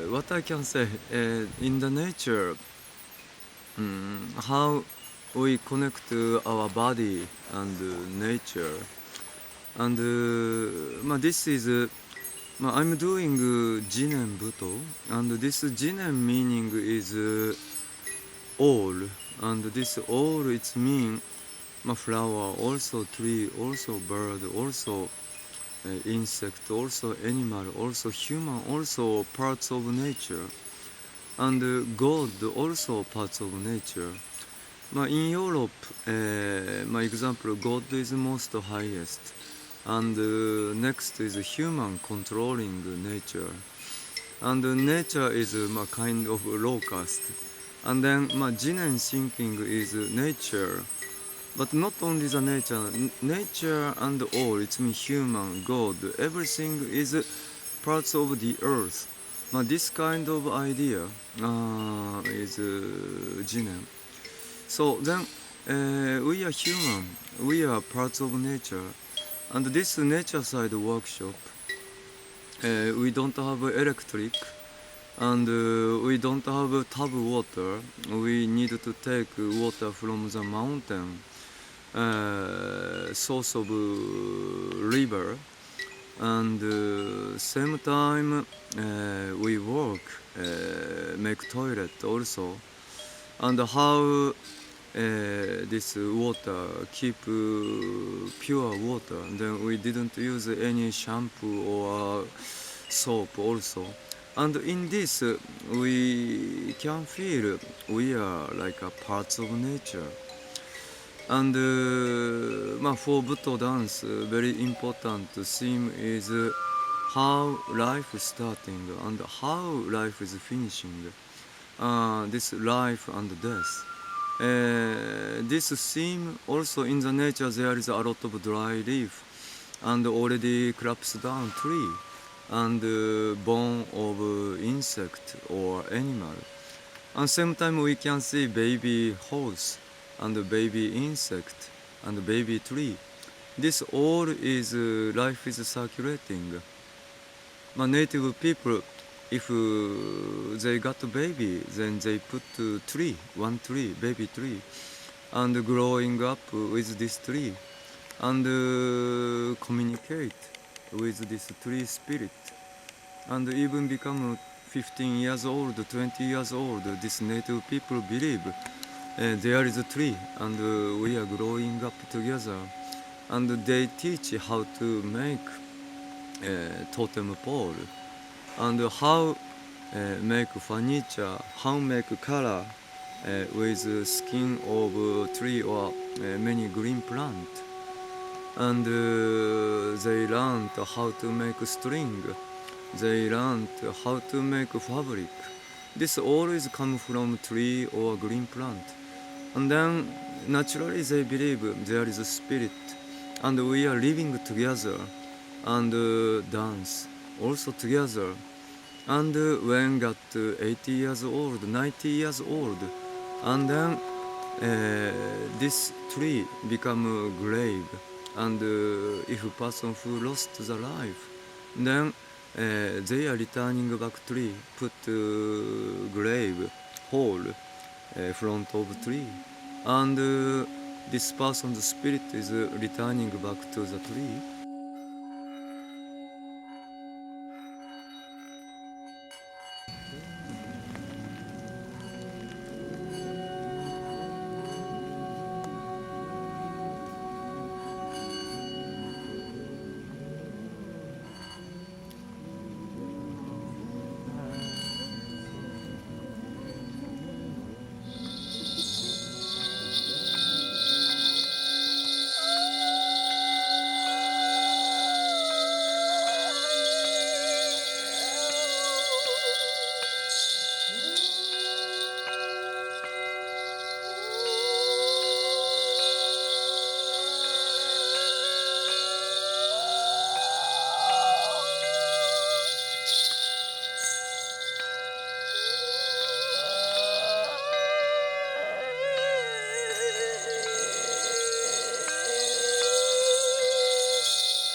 What I can say in the nature, how we connect our body and nature, and this is I'm doing Jinen Buto, and this Jinen meaning is all, and this all it mean flower, also tree, also bird, also insect, also animal, also human, also parts of nature, and God also parts of nature. In Europe, my example, God is most highest, and next is human controlling nature, and nature is kind of locust, and then Jinen thinking is nature. But not only the nature and all, it means human, God, everything is parts of the earth. This kind of idea is Jinen. So then we are human, we are parts of nature, and this nature side workshop, we don't have electric, and we don't have tap water. We need to take water from the mountain. Source of river, and same time we work, make toilet also, and how this water keep pure water. Then we didn't use any shampoo or soap also, and in this we can feel we are like a parts of nature. And for Buddha dance, very important theme is how life is starting and how life is finishing. This life and death. This theme also in the nature there is a lot of dry leaf and already collapsed down tree and bone of insect or animal. And sometimes we can see baby horse and baby insect and baby tree. This all is life is circulating. Native people, if they got a baby, then they put tree, one tree, baby tree, and growing up with this tree, and communicate with this tree spirit, and even become 15 years old, 20 years old. This native people believe there is a tree, and we are growing up together, and they teach how to make totem pole, and how make furniture, how make color with skin of tree or many green plant, and they learned how to make string, they learned how to make fabric. This always come from tree or green plant. And then naturally they believe there is a spirit, and we are living together and dance also together. And when got 80 years old, 90 years old, and then this tree become a grave. And if a person who lost the life, then they are returning back tree, put grave hole front of tree, and this person's spirit is returning back to the tree.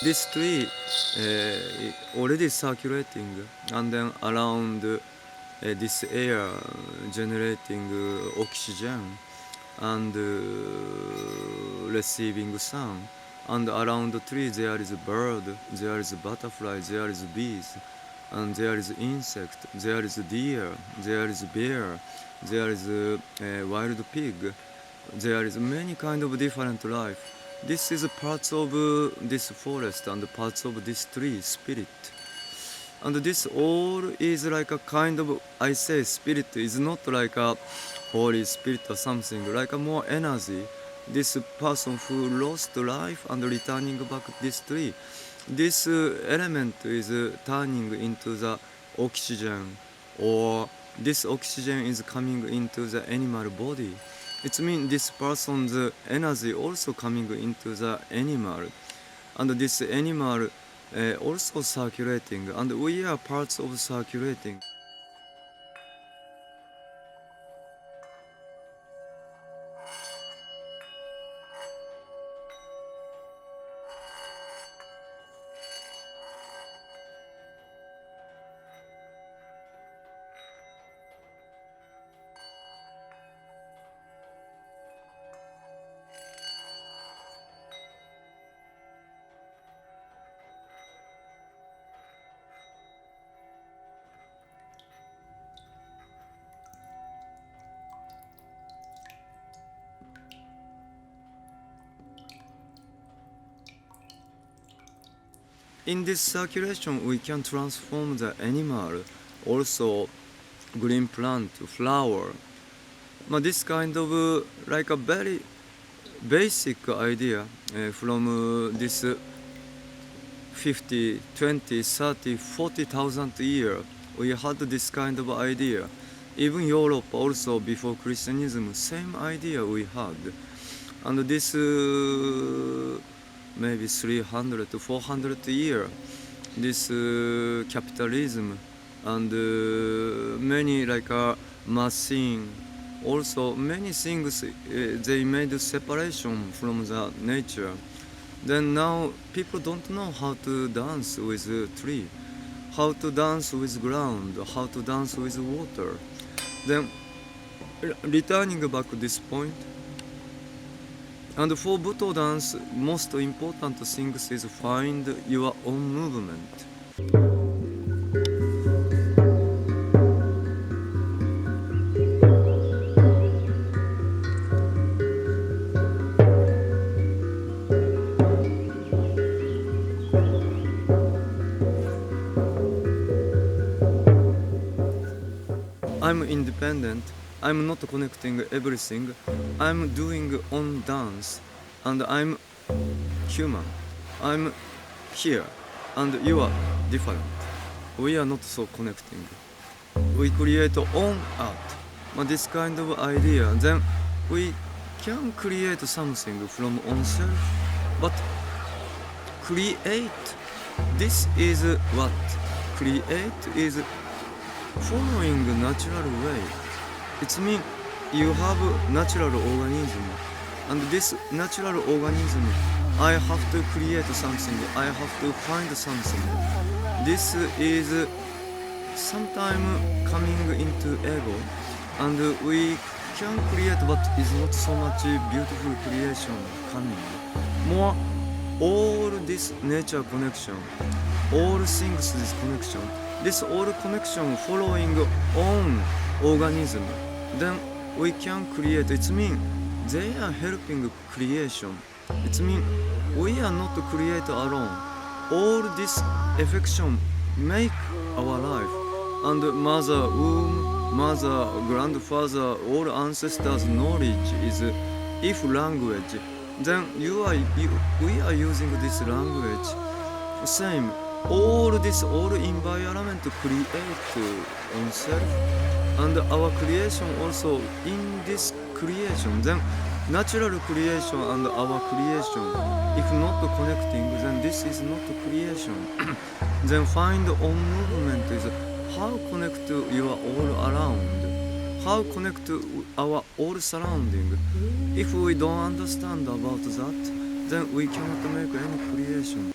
this tree already circulating, and then around this air generating oxygen and receiving sun, and around the tree there is a bird, there is a butterfly, there is bees, and there is insect, there is deer, there is bear, there is a wild pig, there is many kind of different life. This is parts of this forest and parts of this tree spirit. And this all is like a kind of, I say spirit is not like a Holy Spirit or something, like a more energy. This person who lost life and returning back this tree, this element is turning into the oxygen, or this oxygen is coming into the animal body. It means this person's energy also coming into the animal, and this animal also circulating, and we are parts of circulating. In this circulation, we can transform the animal, also green plant, flower. But this kind of like a very basic idea from this 50, 20, 30, 40,000 years, we had this kind of idea. Even Europe also before Christianism, same idea we had. And this maybe 300 to 400 years, this capitalism and many like machine, also many things they made a separation from the nature. Then now people don't know how to dance with a tree, how to dance with ground, how to dance with water. Then returning back to this point, and for Buto dance, most important thing is find your own movement. I'm independent. I'm not connecting everything. I'm doing on dance, and I'm human. I'm here, and you are different. We are not so connecting. We create own art. But this kind of idea, then we can create something from oneself. But create, this is what? Create is following the natural way. It means you have a natural organism, and this natural organism, I have to create something, I have to find something. This is sometimes coming into ego, and we can create but is not so much beautiful creation coming. More all this nature connection, all things this connection, this all connection following on organism, then we can create. It means they are helping creation. It means we are not create alone. All this affection make our life, and mother womb, mother, grandfather, all ancestors knowledge is if language, then we are using this language. Same, all environment create oneself, and our creation also in this creation. Then natural creation and our creation, if not connecting, then this is not creation. Then find own movement is how connect your all around, how connect our all surrounding. If we don't understand about that, then we cannot make any creation.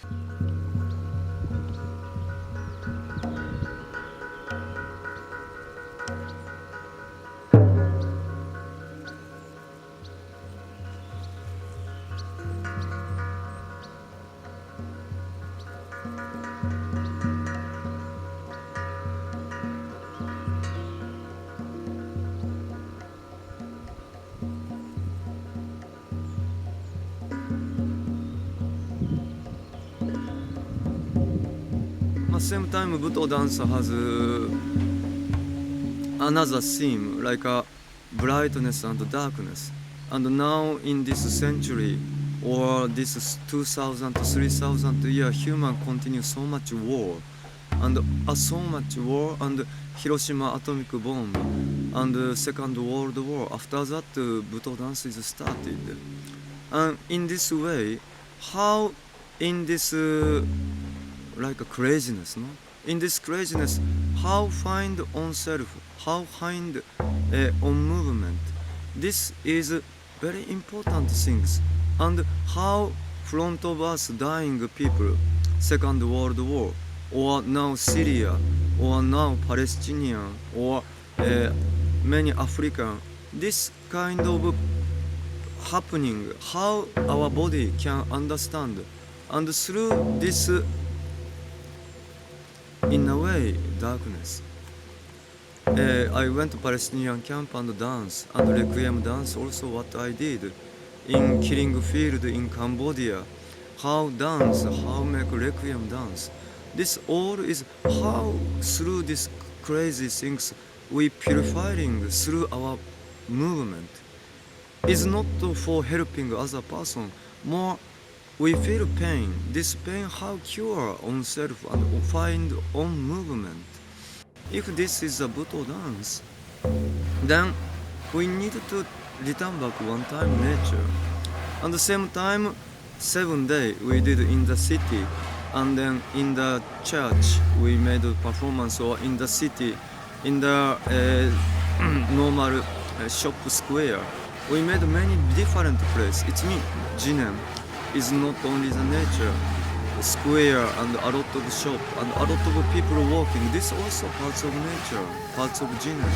same time, Buto dance has another theme like a brightness and darkness. And now in this century or this 2000 to 3000 year, human continue so much war and so much war and Hiroshima atomic bomb and Second World War. After that, Buto dance is started. And in this way, how in this like a craziness, no? In this craziness, how find oneself, how find own movement. This is very important things. And how front of us dying people, Second World War, or now Syria, or now Palestinian, or many African, this kind of happening, how our body can understand. And through this, in a way, darkness, I went to Palestinian camp and dance, and Requiem dance also what I did. In Killing Field in Cambodia, how dance, how make Requiem dance. This all is how through these crazy things we purifying through our movement. Is not for helping other person, more we feel pain. This pain how cure oneself and find own movement. If this is a Buto dance, then we need to return back one time nature. And the same time, 7 days we did in the city, and then in the church we made a performance, or in the city, in the normal shop square. We made many different places. It means Jinen is not only the nature, the square and a lot of shop and a lot of people walking. This also parts of nature, parts of Jinen.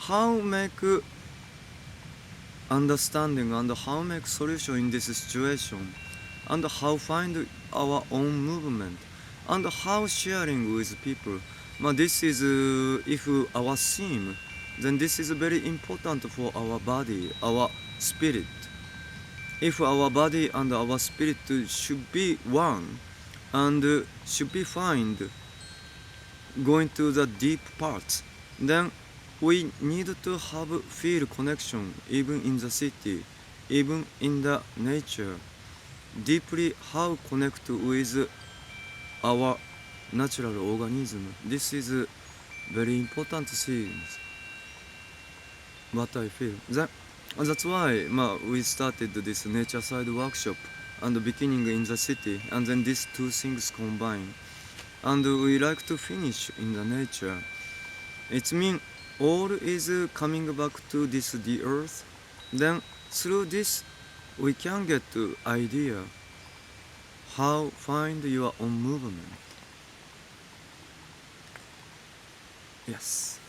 How make understanding and how make solution in this situation, and how find our own movement, and how sharing with people. This is if our theme, then this is very important for our body, our spirit. If our body and our spirit should be one and should be find going to the deep parts, then we need to have feel connection even in the city, even in the nature, deeply how connect with our natural organism. This is very important things. What I feel. That's why we started this nature side workshop and beginning in the city, and then these two things combine. And we like to finish in the nature. It means all is coming back to this the earth. Then through this we can get the idea how find your own movement. Yes.